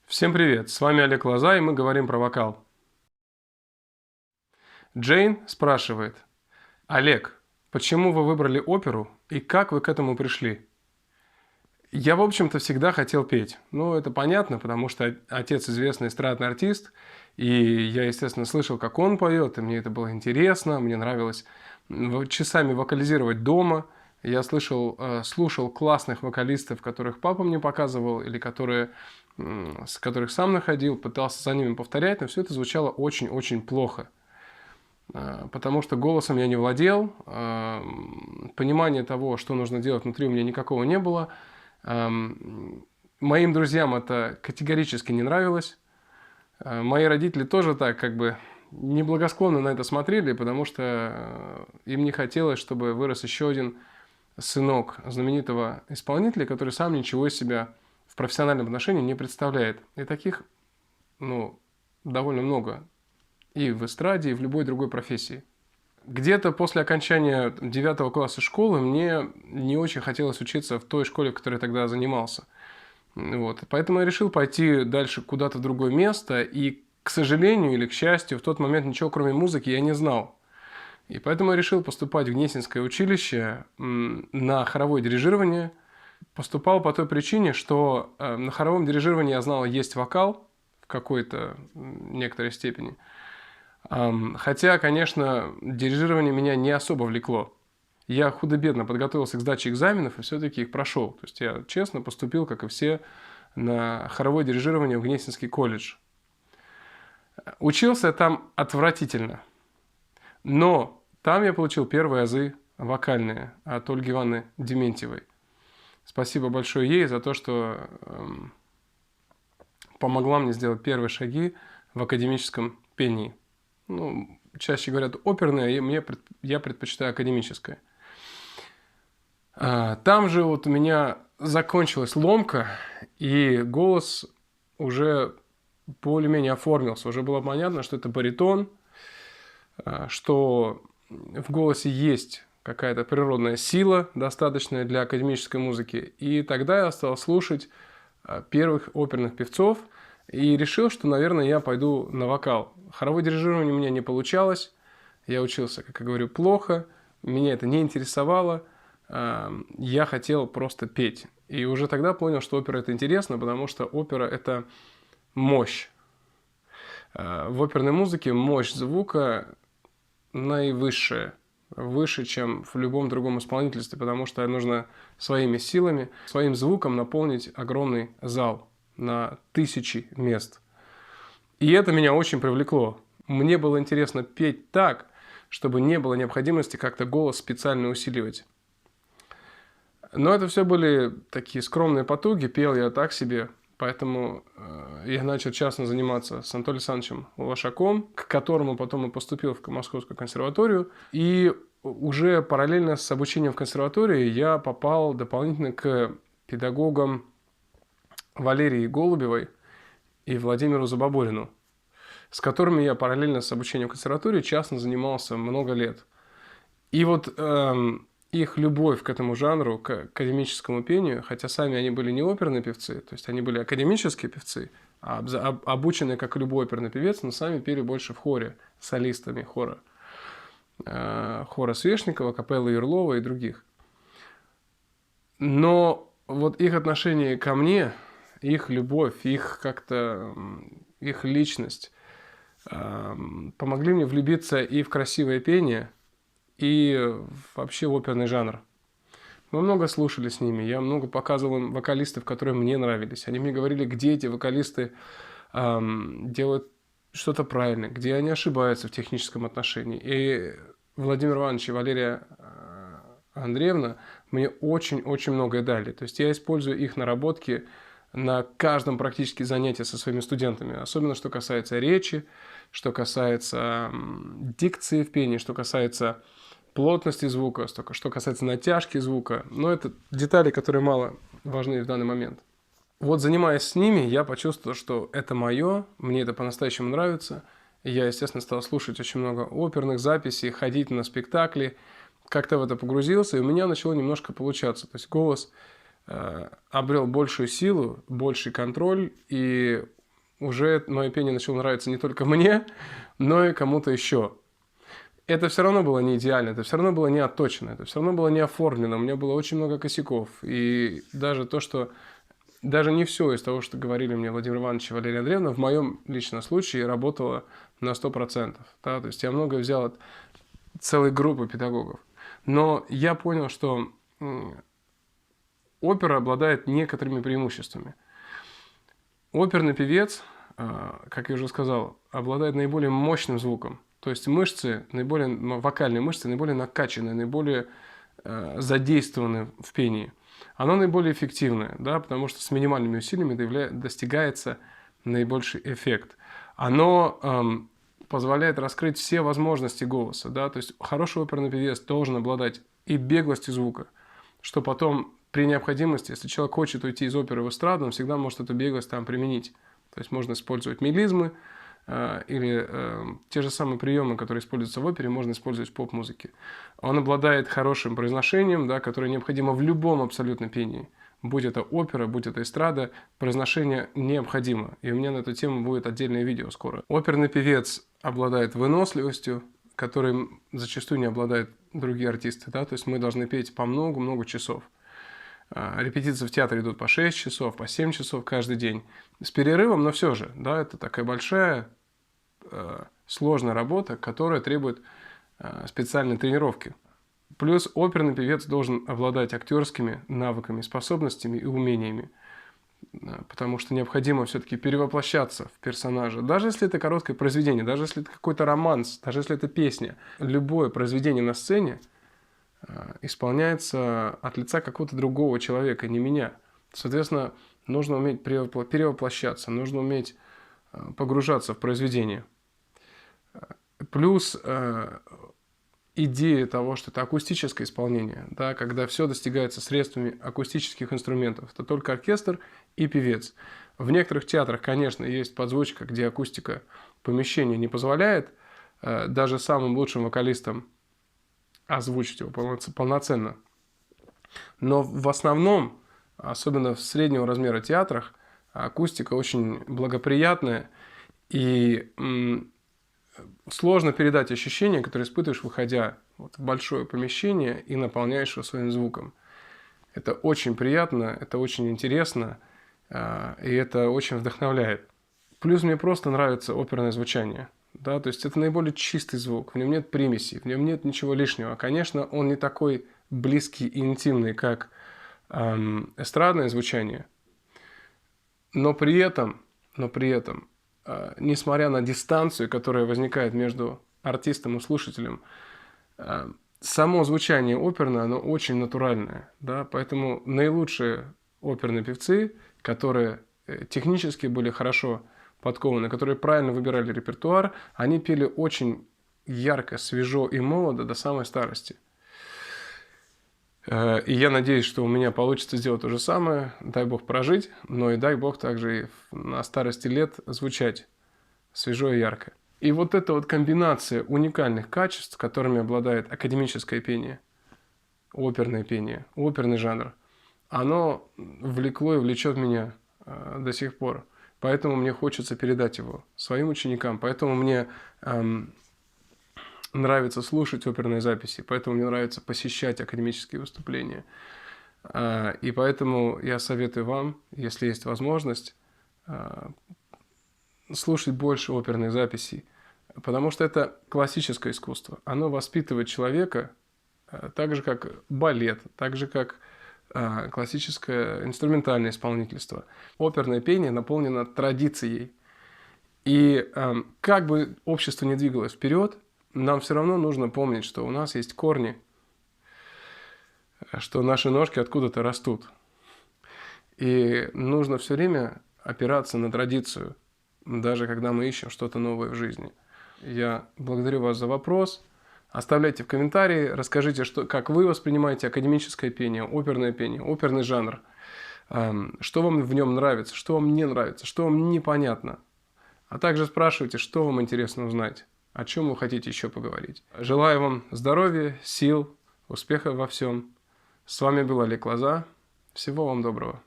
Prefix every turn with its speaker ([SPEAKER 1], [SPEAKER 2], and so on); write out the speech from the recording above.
[SPEAKER 1] Всем привет, с вами Олег Лоза, и мы говорим про вокал. Джейн спрашивает: Олег, почему вы выбрали оперу и как вы к этому пришли? Я, в общем-то, всегда хотел петь. Ну, это понятно, потому что отец известный эстрадный артист, и я, естественно, слышал, как он поет, и мне это было интересно, мне нравилось часами вокализировать дома. Я слушал классных вокалистов, которых папа мне показывал, или с которых сам находил, пытался за ними повторять, но все это звучало очень-очень плохо. Потому что голосом я не владел, понимания того, что нужно делать внутри, у меня никакого не было. Моим друзьям это категорически не нравилось. Мои родители тоже так как бы неблагосклонно на это смотрели, потому что им не хотелось, чтобы вырос еще один сынок знаменитого исполнителя, который сам ничего из себя в профессиональном отношении не представляет. И таких, довольно много. И в эстраде, и в любой другой профессии. Где-то после окончания 9 класса школы мне не очень хотелось учиться в той школе, в которой я тогда занимался. Вот. Поэтому я решил пойти дальше куда-то в другое место. И, к сожалению или к счастью, в тот момент ничего кроме музыки я не знал. И поэтому я решил поступать в Гнесинское училище на хоровое дирижирование. Поступал по той причине, что на хоровом дирижировании я знал, есть вокал в какой-то некоторой степени. Хотя, конечно, дирижирование меня не особо влекло. Я худо-бедно подготовился к сдаче экзаменов и все-таки их прошел. То есть я честно поступил, как и все, на хоровое дирижирование в Гнесинский колледж. Учился я там отвратительно. Но там я получил первые азы вокальные от Ольги Ивановны Дементьевой. Спасибо большое ей за то, что помогла мне сделать первые шаги в академическом пении. Чаще говорят оперное, и я предпочитаю академическое. Там же вот у меня закончилась ломка, и голос уже более-менее оформился. Уже было понятно, что это баритон, что в голосе есть какая-то природная сила, достаточная для академической музыки. И тогда я стал слушать первых оперных певцов и решил, что, наверное, я пойду на вокал. Хоровое дирижирование у меня не получалось. Я учился, как я говорю, плохо. Меня это не интересовало. Я хотел просто петь. И уже тогда понял, что опера – это интересно, потому что опера – это мощь. В оперной музыке мощь звука наивысшая. Выше, чем в любом другом исполнительстве, потому что нужно своими силами, своим звуком наполнить огромный зал на тысячи мест. И это меня очень привлекло. Мне было интересно петь так, чтобы не было необходимости как-то голос специально усиливать. Но это все были такие скромные потуги, пел я так себе, поэтому я начал частно заниматься с Анатолием Александровичем Лошаком, к которому потом и поступил в Московскую консерваторию. И уже параллельно с обучением в консерватории я попал дополнительно к педагогам Валерии Голубевой и Владимиру Забаборину, с которыми я параллельно с обучением в консерватории частно занимался много лет. И вот их любовь к этому жанру, к академическому пению, хотя сами они были не оперные певцы, то есть они были академические певцы, обученные как любой оперный певец, но сами пели больше в хоре, солистами хора. Хора Свешникова, капеллы Юрлова и других. Но вот их отношение ко мне, их любовь, их личность помогли мне влюбиться и в красивое пение, и вообще в оперный жанр. Мы много слушали с ними, я много показывал им вокалистов, которые мне нравились. Они мне говорили, где эти вокалисты делают что-то правильно, где они ошибаются в техническом отношении. И Владимир Иванович и Валерия Андреевна мне очень-очень многое дали. То есть я использую их наработки на каждом практически занятии со своими студентами. Особенно, что касается речи, что касается дикции в пении, что касается плотности звука, что касается натяжки звука. Но это детали, которые мало важны в данный момент. Вот занимаясь с ними, я почувствовал, что это мое, мне это по-настоящему нравится. Я, естественно, стал слушать очень много оперных записей, ходить на спектакли, как-то в это погрузился, и у меня начало немножко получаться. То есть голос обрел большую силу, больший контроль, и уже мое пение начало нравиться не только мне, но и кому-то еще. Это все равно было не идеально, это все равно было не отточено, это все равно было не оформлено, у меня было очень много косяков. И даже то, что... Даже не все из того, что говорили мне Владимир Иванович и Валерия Андреевна, в моем личном случае работало на 100%. Да? То есть я многое взял от целой группы педагогов. Но я понял, что опера обладает некоторыми преимуществами. Оперный певец, как я уже сказал, обладает наиболее мощным звуком. То есть мышцы, вокальные мышцы наиболее накачаны, наиболее задействованы в пении. Оно наиболее эффективное, да, потому что с минимальными усилиями достигается наибольший эффект. Оно позволяет раскрыть все возможности голоса. Да, то есть хороший оперный певец должен обладать и беглостью звука, что потом при необходимости, если человек хочет уйти из оперы в эстраду, он всегда может эту беглость там применить. То есть можно использовать мелизмы, или те же самые приемы, которые используются в опере, можно использовать в поп-музыке. Он обладает хорошим произношением, да, которое необходимо в любом абсолютно пении. Будь это опера, будь это эстрада, произношение необходимо. И у меня на эту тему будет отдельное видео скоро. Оперный певец обладает выносливостью, которой зачастую не обладают другие артисты. Да? То есть мы должны петь по много-много часов. Репетиции в театре идут по 6 часов, по 7 часов каждый день. С перерывом, но все же, да, это такая большая, сложная работа, которая требует специальной тренировки. Плюс оперный певец должен обладать актерскими навыками, способностями и умениями, потому что необходимо все-таки перевоплощаться в персонажа. Даже если это короткое произведение, даже если это какой-то романс, даже если это песня, любое произведение на сцене исполняется от лица какого-то другого человека, не меня. Соответственно, нужно уметь перевоплощаться, нужно уметь погружаться в произведение. Плюс идея того, что это акустическое исполнение, да, когда все достигается средствами акустических инструментов. Это только оркестр и певец. В некоторых театрах, конечно, есть подзвучка, где акустика помещения не позволяет даже самым лучшим вокалистам озвучить его полноценно. Но в основном, особенно в среднего размера театрах, акустика очень благоприятная, и сложно передать ощущения, которые испытываешь, выходя в большое помещение и наполняешь его своим звуком. Это очень приятно, это очень интересно, и это очень вдохновляет. Плюс мне просто нравится оперное звучание. Да, то есть это наиболее чистый звук, в нем нет примесей, в нем нет ничего лишнего. Конечно, он не такой близкий и интимный, как эстрадное звучание, но при этом, несмотря на дистанцию, которая возникает между артистом и слушателем, само звучание оперное, оно очень натуральное. Да, поэтому наилучшие оперные певцы, которые технически были хорошо подкованы, которые правильно выбирали репертуар, они пели очень ярко, свежо и молодо до самой старости. И я надеюсь, что у меня получится сделать то же самое, дай Бог прожить, но и дай Бог также и на старости лет звучать свежо и ярко. И вот эта вот комбинация уникальных качеств, которыми обладает академическое пение, оперное пение, оперный жанр, оно влекло и влечет меня до сих пор. Поэтому мне хочется передать его своим ученикам, поэтому мне нравится слушать оперные записи, поэтому мне нравится посещать академические выступления. И поэтому я советую вам, если есть возможность, слушать больше оперных записей, потому что это классическое искусство. Оно воспитывает человека так же, как балет, так же, как классическое инструментальное исполнительство. Оперное пение наполнено традицией. И как бы общество ни двигалось вперед, нам все равно нужно помнить, что у нас есть корни, что наши ножки откуда-то растут. И нужно все время опираться на традицию, даже когда мы ищем что-то новое в жизни. Я благодарю вас за вопрос. Оставляйте в комментарии, расскажите, как вы воспринимаете академическое пение, оперный жанр. Что вам в нем нравится, что вам не нравится, что вам непонятно. А также спрашивайте, что вам интересно узнать, о чем вы хотите еще поговорить. Желаю вам здоровья, сил, успеха во всем. С вами был Олег Лоза. Всего вам доброго.